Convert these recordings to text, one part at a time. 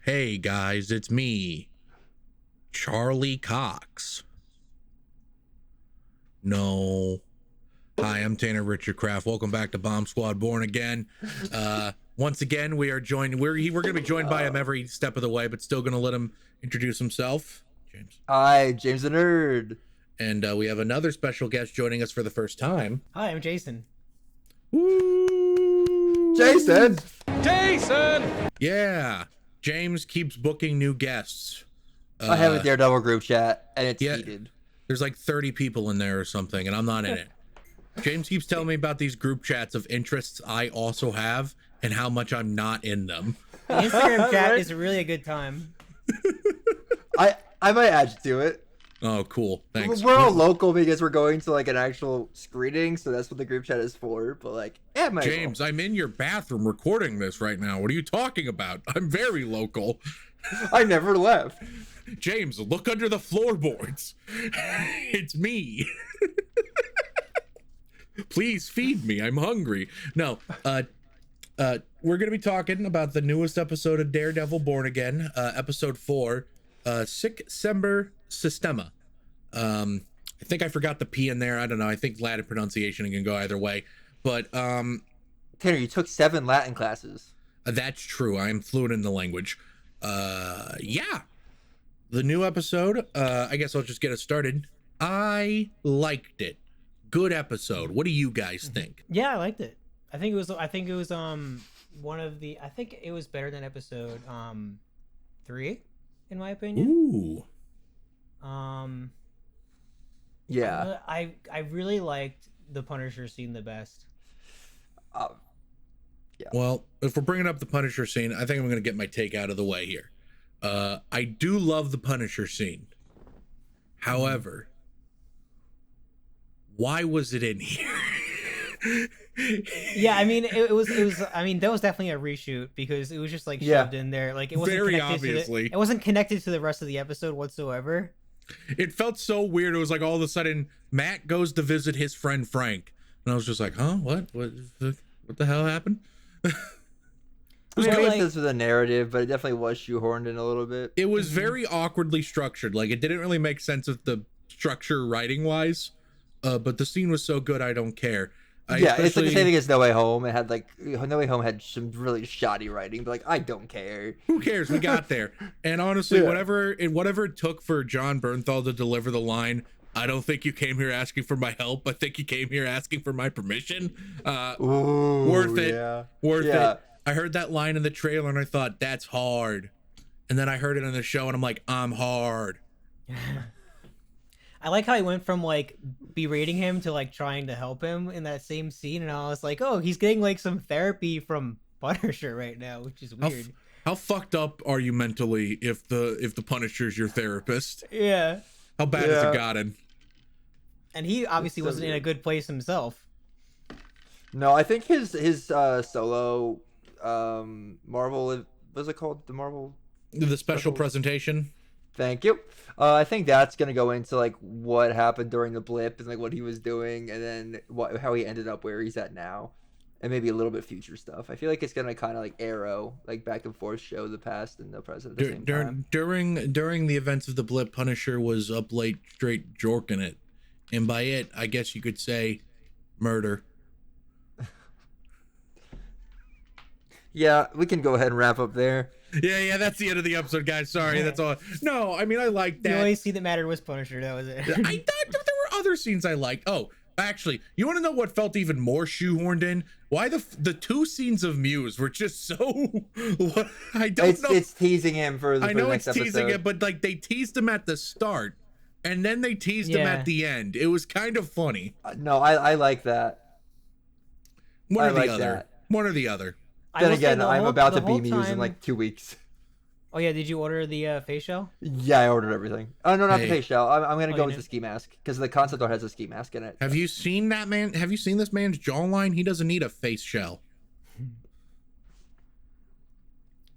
Hey guys, it's me, Charlie Cox. No. Hi, I'm Tanner Richard Kraft. Welcome back to Bomb Squad Born Again. Once again, we are joined. We're going to be joined by him every step of the way, but still going to let him introduce himself. James. Hi, James the Nerd. And we have another special guest joining us for the first time. Hi, I'm Jason. Woo! Jason! Yeah. James keeps booking new guests. I have a Daredevil group chat, and it's heated. There's like 30 people in there or something, and I'm not in it. James keeps telling me about these group chats of interests I also have and how much I'm not in them. The Instagram chat is really a good time. I might add you to it. Oh, cool. Thanks. We're all local because we're going to like an actual screening, so that's what the group chat is for. But like, yeah, James, I'm in your bathroom recording this right now. What are you talking about? I'm very local. I never left. James, look under the floorboards. It's me. Please feed me. I'm hungry. No, we're going to be talking about the newest episode of Daredevil Born Again, episode 4, Sic Semper Systema. I think I forgot the P in there. I don't know. I think Latin pronunciation can go either way. But Tanner, you took 7 Latin classes. That's true. I'm fluent in the language. Yeah. The new episode, I guess I'll just get it started. I liked it. Good episode. What do you guys think? Yeah, I liked it. I think it was one of the, I think it was better than episode 3 in my opinion. Ooh. Yeah. I really liked the Punisher scene the best. Yeah. Well, if we're bringing up the Punisher scene, I think I'm going to get my take out of the way here. I do love the Punisher scene. However, why was it in here? Yeah, I mean, it was. I mean, that was definitely a reshoot because it was just like shoved in there. Like it wasn't very connected obviously. it wasn't connected to the rest of the episode whatsoever. It felt so weird. It was like all of a sudden Matt goes to visit his friend Frank, and I was just like, huh? What the hell happened? I mean, like, this was a narrative, but it definitely was shoehorned in a little bit. It was very awkwardly structured. Like it didn't really make sense of the structure writing wise. But the scene was so good, I don't care. It's like the same thing as No Way Home. It had like No Way Home had some really shoddy writing, but like I don't care. Who cares? We got there. And honestly, whatever it took for John Bernthal to deliver the line, I don't think you came here asking for my help. I think you came here asking for my permission. Worth it. Yeah. Worth it. I heard that line in the trailer and I thought, that's hard. And then I heard it on the show and I'm like, I'm hard. I like how he went from like berating him to like trying to help him in that same scene, and I was like, oh, he's getting like some therapy from Punisher right now, which is weird. How fucked up are you mentally if the Punisher's your therapist? Yeah. How bad has it gotten? And he obviously wasn't in a good place himself. No, I think his solo Marvel, what's it called? The special presentation. Thank you. I think that's gonna go into like what happened during the blip and like what he was doing, and then how he ended up where he's at now, and maybe a little bit future stuff. I feel like it's gonna kind of like arrow like back and forth, show the past and the present at the same time. During the events of the blip, Punisher was up late straight jorking it, and by it, I guess you could say murder. Yeah, we can go ahead and wrap up there. Yeah, that's the end of the episode, guys. Sorry, that's all. No, I mean, I liked that. The only scene that mattered was Punisher. That was it. I thought there were other scenes I liked. Oh, actually, you want to know what felt even more shoehorned in? Why the 2 scenes of Muse were just so... I don't know. It's teasing him for the I know next it's teasing episode. it, but like they teased him at the start, and then they teased him at the end. It was kind of funny. No, I like that. One or the other. Then again, I'm about to be Muse in like 2 weeks. Oh yeah, did you order the face shell? Yeah, I ordered everything. Oh no, not the face shell. I'm gonna go with the ski mask because the concept art has a ski mask in it. Have you seen that man? Have you seen this man's jawline? He doesn't need a face shell.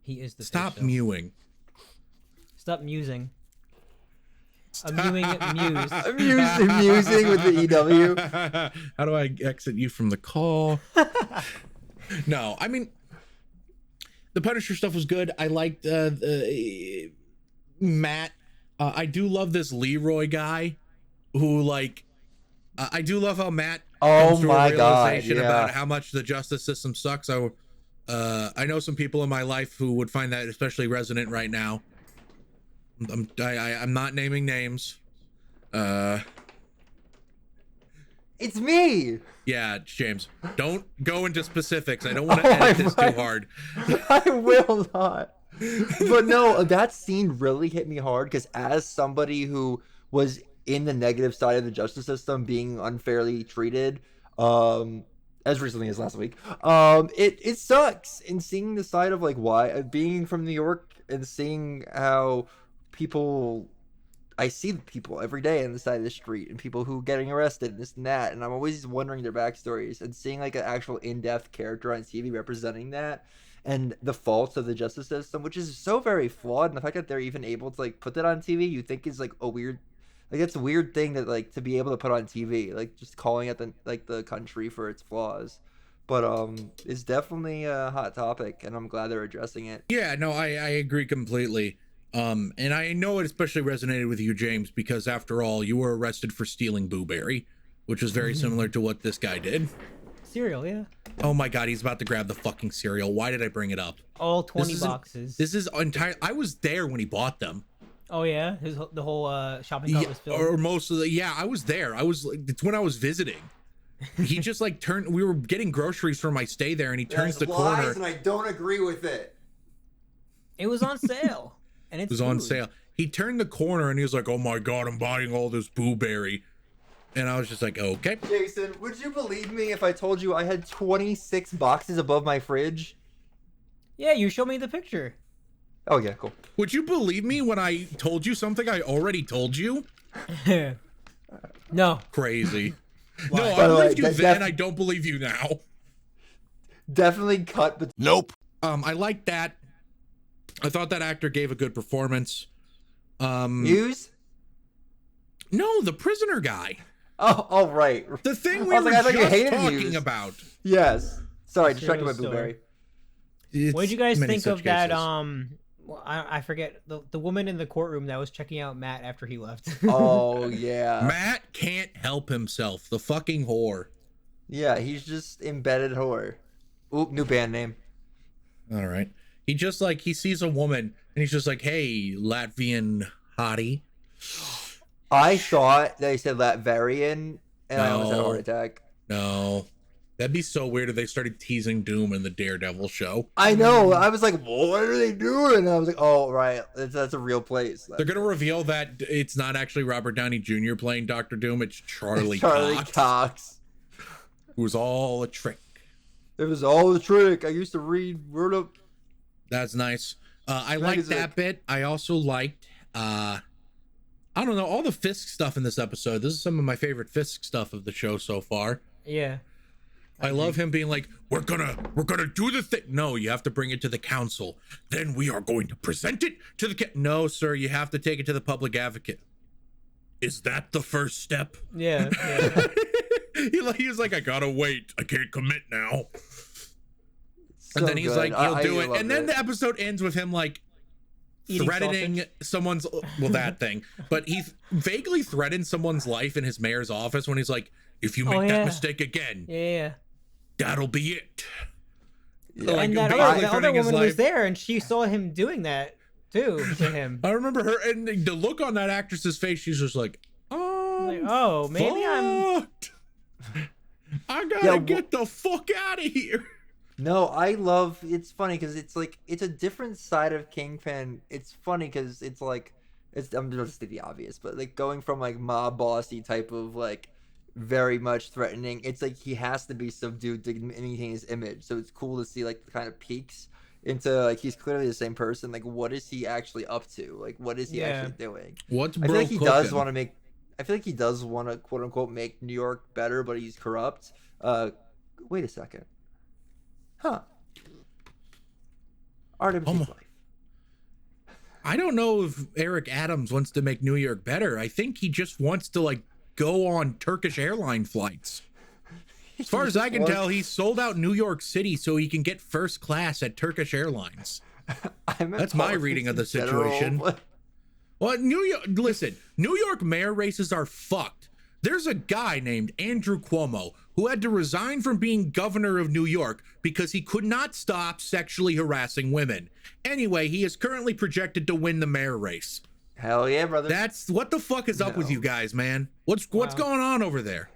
He is the. Stop mewing. Stop musing. I'm mewing Muse. Musing with the EW. How do I exit you from the call? No, I mean, the Punisher stuff was good. I liked Matt. I do love this Leroy guy who like I do love how Matt comes to a realization about how much the justice system sucks. I know some people in my life who would find that especially resonant right now. I'm not naming names. It's me. Yeah, it's James. Don't go into specifics. I don't want to edit this too hard. I will not. But no, that scene really hit me hard because as somebody who was in the negative side of the justice system, being unfairly treated, as recently as last week, it sucks. And seeing the side of like why being from New York and seeing how people. I see the people every day on the side of the street and people who are getting arrested and this and that. And I'm always wondering their backstories and seeing like an actual in-depth character on TV representing that and the faults of the justice system, which is so very flawed. And the fact that they're even able to like put that on TV, you think is like a weird, like it's a weird thing that like to be able to put on TV, like just calling it the country for its flaws. But it's definitely a hot topic and I'm glad they're addressing it. Yeah, no, I agree completely. And I know it especially resonated with you, James, because after all, you were arrested for stealing Booberry, which was very similar to what this guy did. Cereal, yeah. Oh my God, he's about to grab the fucking cereal. Why did I bring it up? All 20 boxes. This is entire. I was there when he bought them. Oh yeah, the whole shopping cart was filled. Or most of the. Yeah, I was there. It's when I was visiting. He just like turned. We were getting groceries for my stay there, and he turns the corner. And I don't agree with it. It was on sale. And it was on sale. He turned the corner and he was like, "Oh my God, I'm buying all this Booberry," and I was just like, "Okay." Jason, would you believe me if I told you I had 26 boxes above my fridge? Yeah, you showed me the picture. Oh yeah, cool. Would you believe me when I told you something I already told you? No. Crazy. No, I believed you then. I don't believe you now. Definitely cut. But nope. I like that. I thought that actor gave a good performance. Muse? No, the prisoner guy. Oh, right. The thing we were just talking about. Yes. Sorry, distracted by Blueberry. What did you guys think of that? I forget the woman in the courtroom that was checking out Matt after he left. Oh yeah. Matt can't help himself. The fucking whore. Yeah, he's just embedded whore. Oop, new band name. All right. He just like he sees a woman and he's just like, "Hey, Latvian hottie." I thought they said Latvian, and I almost had a heart attack. No, that'd be so weird if they started teasing Doom in the Daredevil show. I know. I was like, "What are they doing?" And I was like, "Oh, right, that's a real place." They're gonna reveal that it's not actually Robert Downey Jr. playing Dr. Doom. It's Charlie Cox. It was all a trick. It was all a trick. I used to read Word Up. That's nice. I liked that bit. I also liked, I don't know, all the Fisk stuff in this episode. This is some of my favorite Fisk stuff of the show so far. Yeah. I love him being like, we're gonna do the thing. No, you have to bring it to the council. Then we are going to present it to the no, sir, you have to take it to the public advocate. Is that the first step? Yeah. He was like, I gotta wait. I can't commit now. So and then he's good. like, he'll do it. And then the episode ends with him like threatening someone's, well, that thing. But he vaguely threatened someone's life in his mayor's office when he's like, if you make that mistake again, that'll be it. Yeah. Like, and that other woman was there and she saw him doing that too to him. I remember her, and the look on that actress's face, she's just like, oh, maybe I gotta get the fuck out of here. No, it's funny because it's like, it's a different side of Kingpin. It's funny because it's like, I'm just state the obvious, but like going from like mob bossy type of like very much threatening, it's like he has to be subdued to maintain his image. So it's cool to see like the kind of peaks into like, he's clearly the same person. Like, what is he actually up to? Like, what is he actually doing? What's I feel like he does want to quote unquote make New York better, but he's corrupt. Wait a second. Huh. Artemis' life. I don't know if Eric Adams wants to make New York better. I think he just wants to like go on Turkish airline flights. As far as I can tell, he sold out New York City so he can get first class at Turkish Airlines. That's my reading of the situation. Well, New York, listen, New York mayor races are fucked. There's a guy named Andrew Cuomo who had to resign from being governor of New York because he could not stop sexually harassing women. Anyway, he is currently projected to win the mayor race. Hell yeah, brother. That's what the fuck is up with you guys, man? What's going on over there?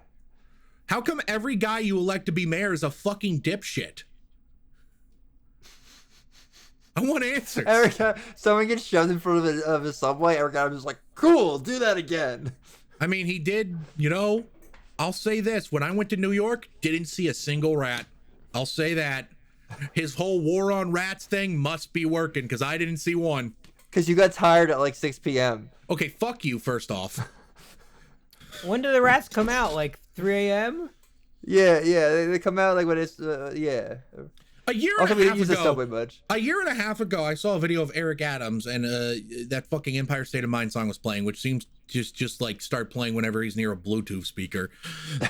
How come every guy you elect to be mayor is a fucking dipshit? I want answers. Every time someone gets shoved in front of a subway, every guy was like, cool, do that again. I mean, he did, you know, I'll say this. When I went to New York, didn't see a single rat. I'll say that. His whole war on rats thing must be working because I didn't see one. Because you got tired at like 6 p.m. Okay, fuck you, first off. When do the rats come out? Like 3 a.m.? Yeah, they come out like when it's yeah. A year Also, and we a didn't half use the ago, subway much. a year and a half ago, I saw a video of Eric Adams, and that fucking Empire State of Mind song was playing, which seems just like start playing whenever he's near a Bluetooth speaker.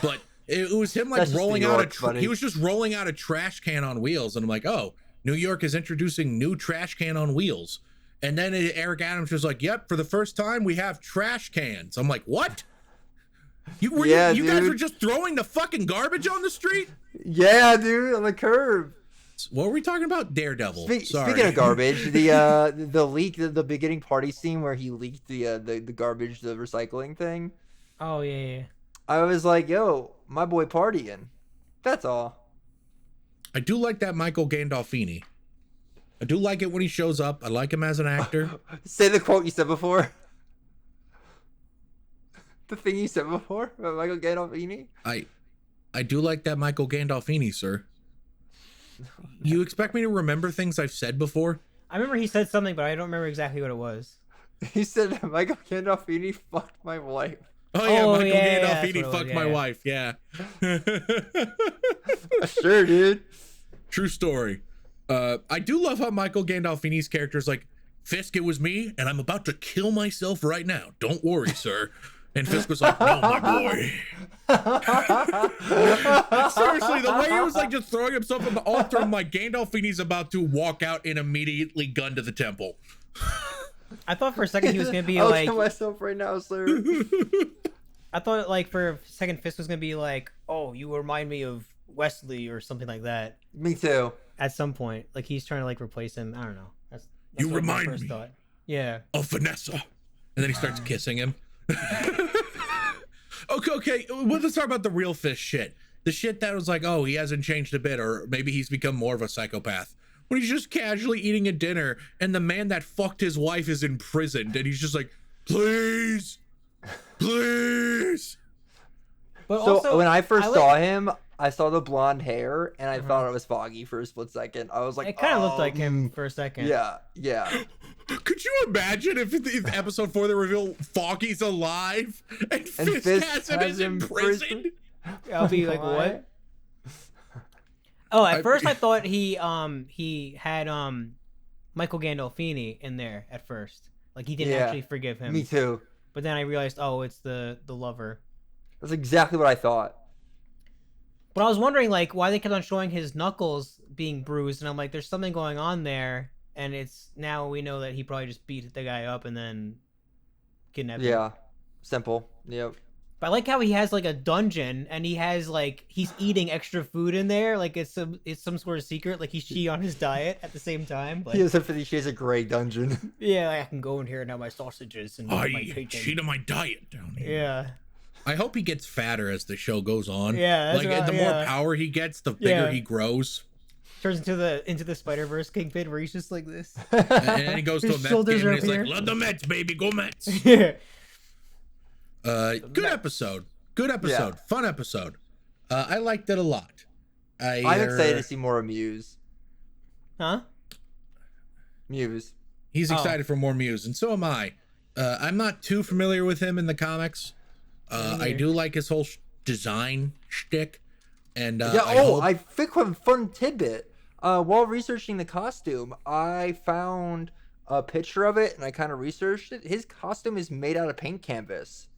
But it was him like That's just rolling New out York, he was just rolling out a trash can on wheels, and I'm like, oh, New York is introducing new trash can on wheels. And then Eric Adams was like, yep, for the first time we have trash cans. I'm like, what? You guys were just throwing the fucking garbage on the street? Yeah, dude, on the curb. What were we talking about? Daredevil. Speaking of garbage, the leak, the beginning party scene where he leaked the garbage, the recycling thing. Oh yeah. I was like, yo, my boy partying. That's all. I do like that Michael Gandolfini. I do like it when he shows up. I like him as an actor. Say the quote you said before. The thing you said before about Michael Gandolfini. I do like that Michael Gandolfini, sir. You expect me to remember things I've said before? I remember he said something, but I don't remember exactly what it was. He said Michael Gandolfini fucked my wife. Oh yeah, Oh, Michael yeah, Gandolfini fucked my wife. Yeah. Sure, dude. True story. I do love how Michael Gandolfini's character is like, Fisk, it was me, and I'm about to kill myself right now. Don't worry, sir. And Fisk was like, no, my boy. Seriously, the way he was like just throwing himself on the altar, I'm like, Gandolfini's about to walk out and immediately gun to the temple. I thought for a second he was gonna be I'll like, kill myself right now, sir. I thought like for a second Fisk was gonna be like, oh, you remind me of Wesley or something like that. Me too. At some point, like he's trying to like replace him. I don't know. That's You what my remind first me. thought. Yeah. Of Vanessa. And then he starts kissing him. Okay, well, let's talk about the real Fisk shit. The shit that was like, oh, he hasn't changed a bit, or maybe he's become more of a psychopath. When he's just casually eating a dinner, and the man that fucked his wife is imprisoned, and he's just like, please, please. But So also, when I first saw him, I saw the blonde hair, and I thought it was Foggy for a split second. I was like, it kind of looked like him for a second. Yeah. Could you imagine if in episode 4 they reveal Foggy's alive and Fisk has him as imprisoned? I'll be like, what? Oh, at first I thought he had Michael Gandolfini in there at first. Like he didn't actually forgive him. Me too. But then I realized, oh, it's the lover. That's exactly what I thought. But I was wondering like why they kept on showing his knuckles being bruised, and I'm like, there's something going on there, and it's now we know that he probably just beat the guy up and then kidnapped him. Yeah. Simple. Yep. But I like how he has like a dungeon, and he has like he's eating extra food in there, like it's some sort of secret, like he's cheating on his diet at the same time. Like, He has a 50 Shades of Grey dungeon. yeah, I can go in here and have my sausages and my bacon. cheat on my diet down here. Yeah. I hope he gets fatter as the show goes on. Yeah, that's like right, the more power he gets, the bigger he grows. Turns into the Spider-Verse Kingpin where he's just like this. And then he goes to a His Mets shoulders game and are he's like, up here. love the Mets, baby, go Mets. Yeah. Good episode. Good episode. Yeah. Fun episode. I liked it a lot. I'm excited to see more of Muse. Huh? Muse. He's excited for more Muse, and so am I. I'm not too familiar with him in the comics. I do like his whole design shtick. And I think one fun tidbit. While researching the costume, I found a picture of it, and I kind of researched it. His costume is made out of paint canvas.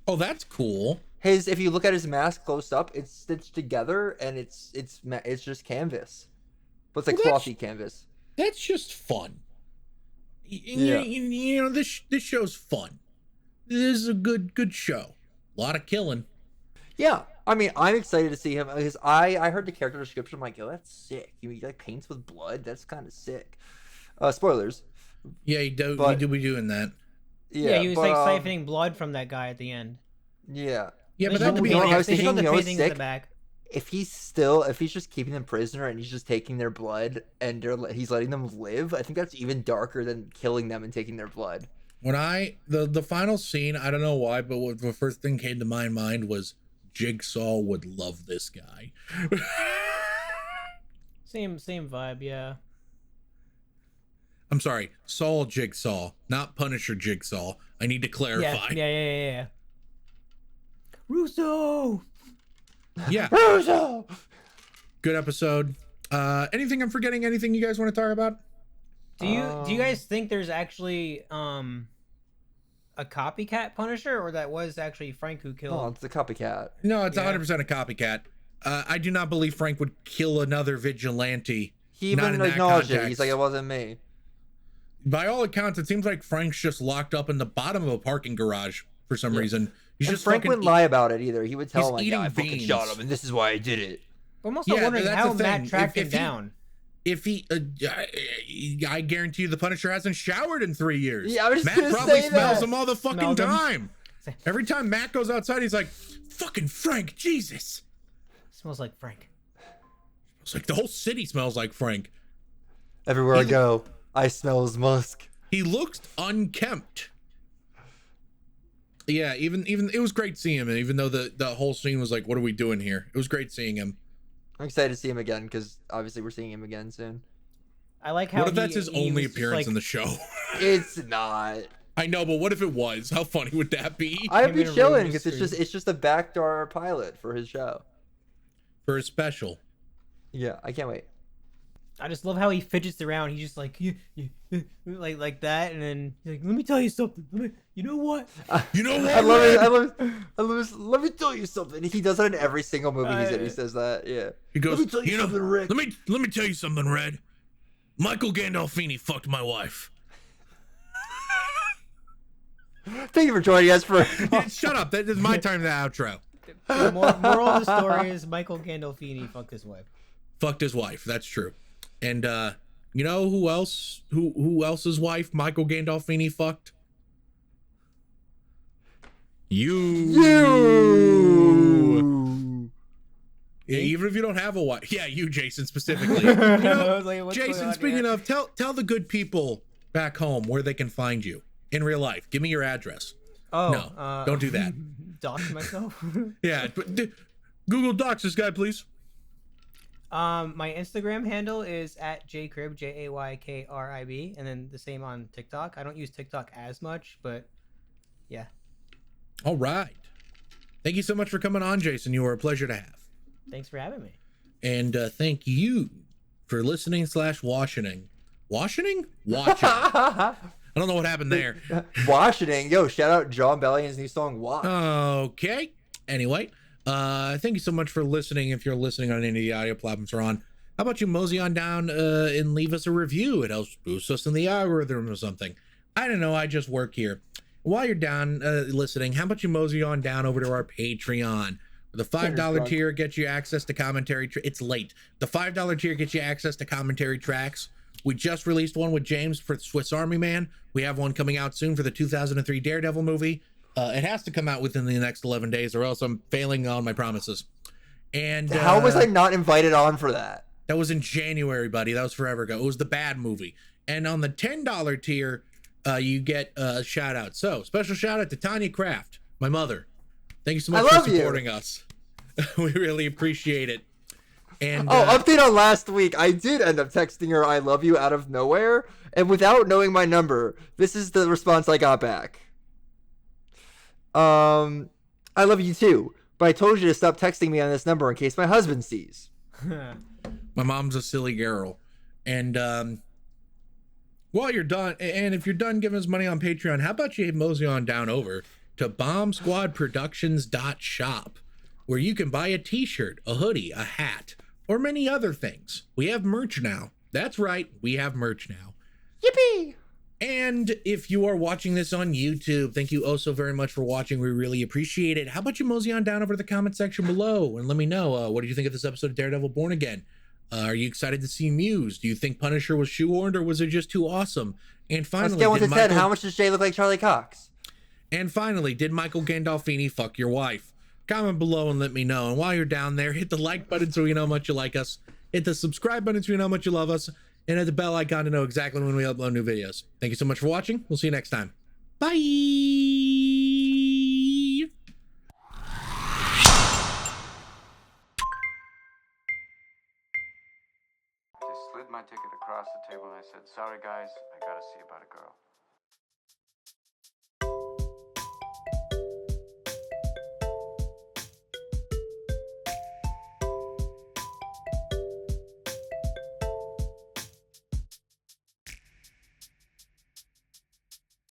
Oh, that's cool. if you look at his mask close up, it's stitched together and it's just canvas, but it's like Well, clothy canvas. That's just fun. Yeah. You know, this show's fun. This is a good show. A lot of killing. Yeah, I mean, I'm excited to see him because I heard the character description. I'm like, yo, that's sick. He like paints with blood. That's kind of sick. Spoilers. Yeah, he do be doing that. Yeah, he was like siphoning blood from that guy at the end. Yeah. Yeah, but They that should would be go- I was they should go thinking, the you know what's paintings in the sick? back. If he's just keeping them prisoner and he's just taking their blood and he's letting them live, I think that's even darker than killing them and taking their blood. When the final scene, I don't know why, but what the first thing came to my mind was Jigsaw would love this guy. Same vibe, yeah. I'm sorry, Saul Jigsaw, not Punisher Jigsaw. I need to clarify. Yeah. Russo. Yeah. Russo! Good episode. Anything I'm forgetting? Anything you guys want to talk about? Do you guys think there's actually a copycat Punisher, or that was actually Frank who killed? Oh, it's a copycat. No, it's Yeah. 100% a copycat. I do not believe Frank would kill another vigilante. He not even in that acknowledged it. context. He's like, it wasn't me. By all accounts, it seems like Frank's just locked up in the bottom of a parking garage for some reason. He's And just Frank fucking wouldn't lie about it either. He would tell he's him, like, yeah, I eating fucking beans. shot him, and this is why I did it. I'm also Yeah, wondering that's how the thing. Matt tracked him If he- down. If he, I guarantee you, the Punisher hasn't showered in 3 years. Yeah, I was just Matt gonna probably say smells that. him all the fucking Smelled him. time. Every time Matt goes outside, he's like, "Fucking Frank, Jesus!" Smells like Frank. It's like the whole city smells like Frank. Everywhere I go, I smell his musk. He looks unkempt. Yeah, even it was great seeing him, and even though the whole scene was like, "What are we doing here?" It was great seeing him. I'm excited to see him again because obviously we're seeing him again soon. I like how. What if that's his he only was just appearance like, in the show? It's not. I know, but what if it was? How funny would that be? I'd Him be in a chilling room because just it's just a backdoor pilot for his show. For a special. Yeah, I can't wait. I just love how he fidgets around. He's just like, like that, and then he's like, "Let me tell you something. You know what?" You know what? I love Red? it. I love it. Let me tell you something. He does that in every single movie he's in. He says that. Yeah. He goes, Let me tell you something, Rick. Let me tell you something, Red. Michael Gandolfini fucked my wife. Thank you for joining us for. Shut up. That is my time to the outro. The moral of the story is Michael Gandolfini fucked his wife. Fucked his wife. That's true. And you know who else? Who else's wife Michael Gandolfini fucked? Yeah, even if you don't have a wife. Yeah, you, Jason, specifically. You know, I was like, what's going Jason, on speaking here? of, tell the good people back home where they can find you in real life. Give me your address. Oh, No, don't do that. Dox myself. Yeah, but Google Docs this guy, please. My Instagram handle is at Jaykrib, Jaykrib, and then the same on TikTok. I don't use TikTok as much, but yeah. All right. Thank you so much for coming on, Jason. You were a pleasure to have. Thanks for having me. And thank you for listening / washing. Washing? Watching. I don't know what happened there. Washington. Yo, shout out John Bellion's new song, Wash. Okay. Anyway, thank you so much for listening. If you're listening on any of the audio platforms we're on, how about you mosey on down and leave us a review? It helps boost us in the algorithm or something. I don't know. I just work here. While you're down listening, how about you mosey on down over to our Patreon? The $5 tier gets you access to commentary. It's late. The $5 tier gets you access to commentary tracks. We just released one with James for Swiss Army Man. We have one coming out soon for the 2003 Daredevil movie. It has to come out within the next 11 days or else I'm failing on my promises. And How was I not invited on for that? that was in January, buddy. That was forever ago. It was the bad movie. And on the $10 tier, you get a shout out. So special shout out to Tanya Kraft, my mother. Thank you so much I for love you. supporting us. We really appreciate it. And Update on last week. I did end up texting her I love you out of nowhere, and without knowing my number, this is the response I got back. I love you too, but I told you to stop texting me on this number in case my husband sees. my mom's a silly girl. And while you're done, and if you're done giving us money on Patreon, how about you mosey on down over to bombsquadproductions.shop, where you can buy a t-shirt, a hoodie, a hat, or many other things. We have merch now. That's right, we have merch now. Yippee! And if you are watching this on YouTube, thank you oh so very much for watching. We really appreciate it. How about you mosey on down over to the comment section below and let me know, what did you think of this episode of Daredevil Born Again? Are you excited to see Muse? Do you think Punisher was shoehorned, or was it just too awesome? And finally, let's get one to 10. How much does Jay look like Charlie Cox? And finally, did Michael Gandolfini fuck your wife? Comment below and let me know. And while you're down there, hit the like button so you know how much you like us. Hit the subscribe button so you know how much you love us. And hit the bell icon to know exactly when we upload new videos. Thank you so much for watching. We'll see you next time. Bye! They slid my ticket across the table and I said, "Sorry guys, I gotta see about a girl."